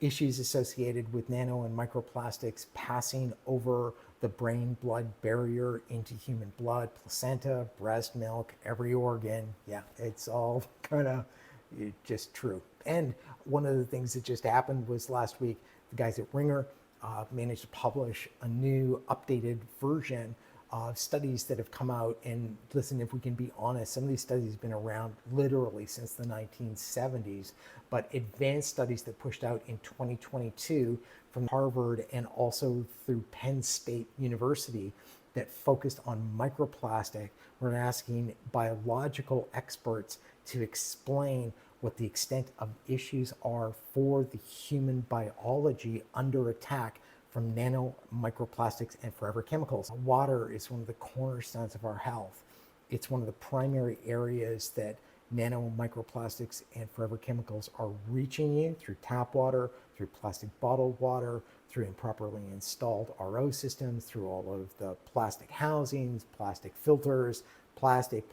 issues associated with nano and microplastics passing over the brain-blood barrier into human blood, placenta, breast milk, every organ. Yeah, it's all kind of just true. And one of the things that just happened was last week, the guys at Ringer managed to publish a new updated version of studies that have come out. And listen, if we can be honest, some of these studies have been around literally since the 1970s, but advanced studies that pushed out in 2022 from Harvard and also through Penn State University that focused on microplastic. We're asking biological experts to explain what the extent of issues are for the human biology under attack from nano, microplastics, and forever chemicals. Water is one of the cornerstones of our health. It's one of the primary areas that nano, microplastics, and forever chemicals are reaching you through tap water, through plastic bottled water, through improperly installed RO systems, through all of the plastic housings, plastic filters, plastic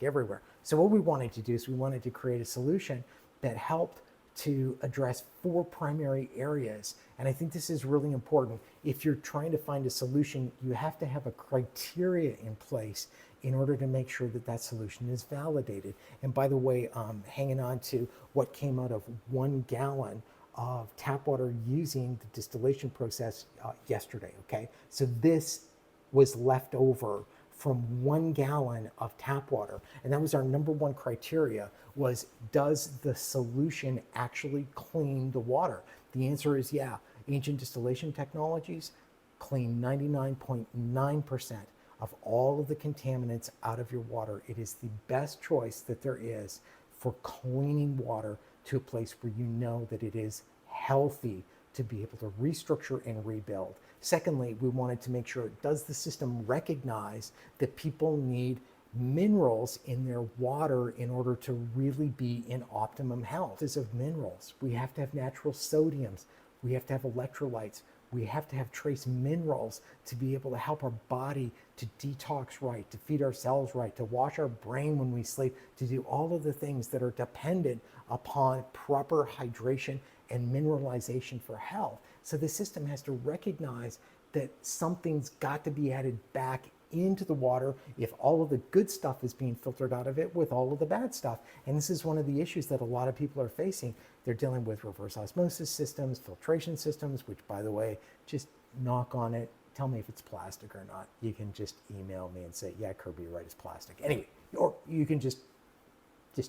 everywhere. So what we wanted to do is we wanted to create a solution that helped to address 4 primary areas. And I think this is really important. If you're trying to find a solution, you have to have a criteria in place in order to make sure that that solution is validated. And by the way, hanging on to what came out of 1 gallon of tap water using the distillation process yesterday, okay? So this was left over from 1 gallon of tap water. And that was our number 1 criteria, was does the solution actually clean the water? The answer is yeah. Ancient distillation technologies clean 99.9% of all of the contaminants out of your water. It is the best choice that there is for cleaning water to a place where you know that it is healthy to be able to restructure and rebuild. Secondly, we wanted to make sure, does the system recognize that people need minerals in their water in order to really be in optimum health? This is of minerals. We have to have natural sodiums. We have to have electrolytes. We have to have trace minerals to be able to help our body to detox right, to feed our cells right, to wash our brain when we sleep, to do all of the things that are dependent upon proper hydration and mineralization for health. So the system has to recognize that something's got to be added back into the water if all of the good stuff is being filtered out of it with all of the bad stuff. And this is one of the issues that a lot of people are facing. They're dealing with reverse osmosis systems, filtration systems, which, by the way, just knock on it, tell me if it's plastic or not. You can just email me and say, yeah, Kirby, you're right, it's plastic. Anyway, or you can just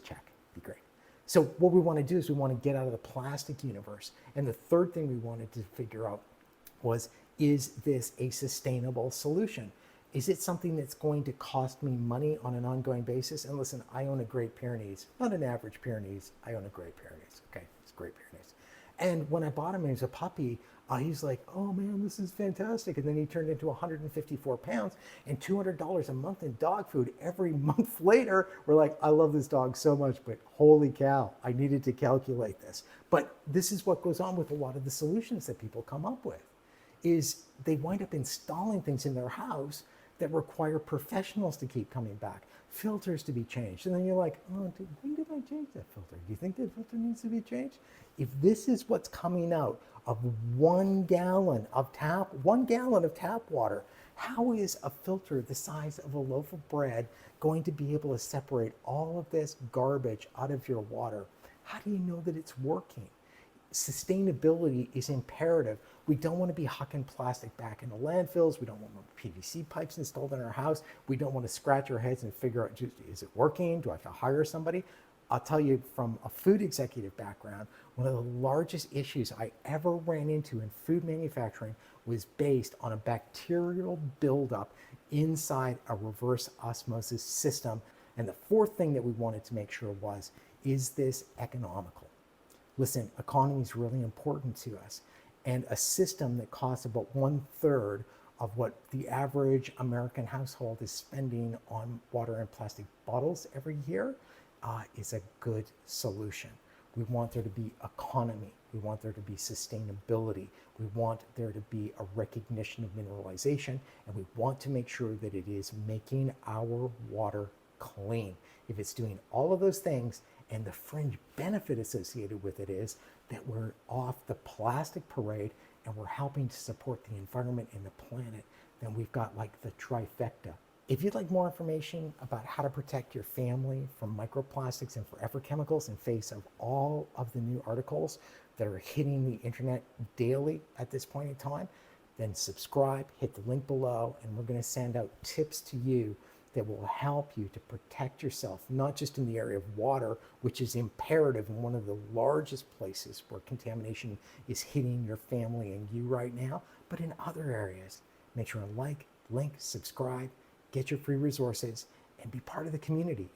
check, be great. So what we want to do is we want to get out of the plastic universe. And the third thing we wanted to figure out was, is this a sustainable solution? Is it something that's going to cost me money on an ongoing basis? And listen, I own a Great Pyrenees, not an average Pyrenees. I own a Great Pyrenees, okay? It's Great Pyrenees. And when I bought him as a puppy, he's like, oh man, this is fantastic. And then he turned into 154 pounds and $200 a month in dog food. Every month later, we're like, I love this dog so much, but holy cow, I needed to calculate this. But this is what goes on with a lot of the solutions that people come up with, is they wind up installing things in their house that require professionals to keep coming back, filters to be changed. And then you're like, oh, when did I change that filter? Do you think that filter needs to be changed? If this is what's coming out of 1 gallon of tap water, how is a filter the size of a loaf of bread going to be able to separate all of this garbage out of your water? How do you know that it's working? Sustainability is imperative. We don't want to be hucking plastic back into landfills. We don't want PVC pipes installed in our house. We don't want to scratch our heads and figure out, is it working? Do I have to hire somebody? I'll tell you, from a food executive background, one of the largest issues I ever ran into in food manufacturing was based on a bacterial buildup inside a reverse osmosis system. And the fourth thing that we wanted to make sure was, is this economical? Listen, economy is really important to us. And a system that costs about 1/3 of what the average American household is spending on water and plastic bottles every year is a good solution. We want there to be economy. We want there to be sustainability. We want there to be a recognition of mineralization, and we want to make sure that it is making our water clean. If it's doing all of those things And the fringe benefit associated with it is that we're off the plastic parade and we're helping to support the environment and the planet. Then we've got like the trifecta. If you'd like more information about how to protect your family from microplastics and forever chemicals in face of all of the new articles that are hitting the internet daily at this point in time, then subscribe, hit the link below, and we're going to send out tips to you that will help you to protect yourself, not just in the area of water, which is imperative and one of the largest places where contamination is hitting your family and you right now, but in other areas. Make sure to like, link, subscribe, get your free resources, and be part of the community